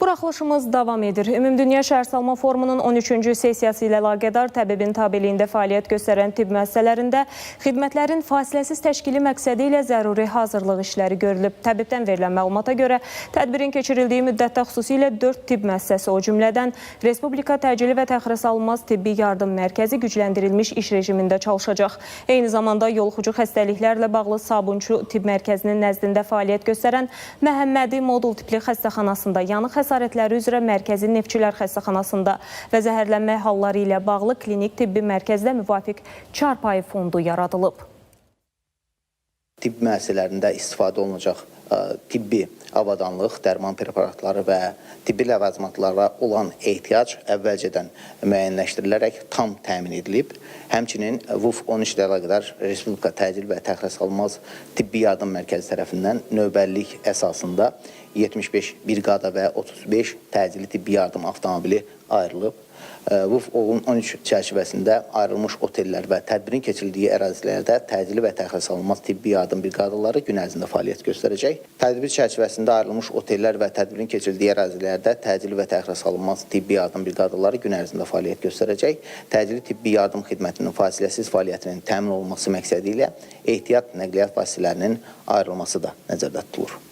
Buraxılışımız davam edir. Ümumdünya Şəhərsalma Forumunun 13-cü sessiyası ilə əlaqədar təbibin tabeliyində fəaliyyət göstərən tibb müəssisələrində xidmətlərin fasiləsiz təşkili məqsədi ilə zəruri hazırlıq işləri görülüb. Təbibdən verilən məlumata görə tədbirin keçirildiyi müddətdə xüsusilə 4 tibb müəssisəsi, o cümlədən Respublika Təcili və Təxirəsalınmaz Tibbi Yardım Mərkəzi gücləndirilmiş iş rejimində çalışacaq. Eyni zamanda yoluxucu xəstəliklərlə bağlı Sabunçu Tibb Mərkəzinin nəzdində fəaliyyət göstərən Məhəmmədi modul tipli xəstəxanasında, yanıq xəsarətləri üzrə Mərkəzi Neftçilər Xəstəxanasında və zəhərlənmə halları ilə bağlı klinik tibbi mərkəzdə müvafiq çarpayı fondu yaradılıb. Tibb müəssisələrində istifadə olunacaq tibbi avadanlıq, dərman preparatları və tibbi ləvazimatlara olan ehtiyac əvvəlcədən müəyyənləşdirilərək tam təmin edilib. Həmçinin VUF 13 ilə əlaqədar Respublika Təcil və Təxirəsalınmaz Tibbi Yardım Mərkəzi tərəfindən növbəllik əsasında 75 briqada və 35 təcili tibbi yardım avtomobili ayrılıb. VUF 13 çərçivəsində ayrılmış otellər və tədbirin keçirildiyi ərazilərdə təcili və təxirəsalınmaz tibbi yardım briqadaları gün ərzində fəaliyyət göstərəcək. Tədbir çərçivəsində ayrılmış otellər və tədbirin keçirildiyi ərazilərdə təcili və təxirəsalınmaz tibbi yardım briqadaları gün ərzində fəaliyyət göstərəcək. Təcili tibbi yardım xidmətinin fasiləsiz fəaliyyətinin təmin olunması məqsədi ilə ehtiyat nəqliyyat vasitələrinin ayrılması da nəzərdə tutulur.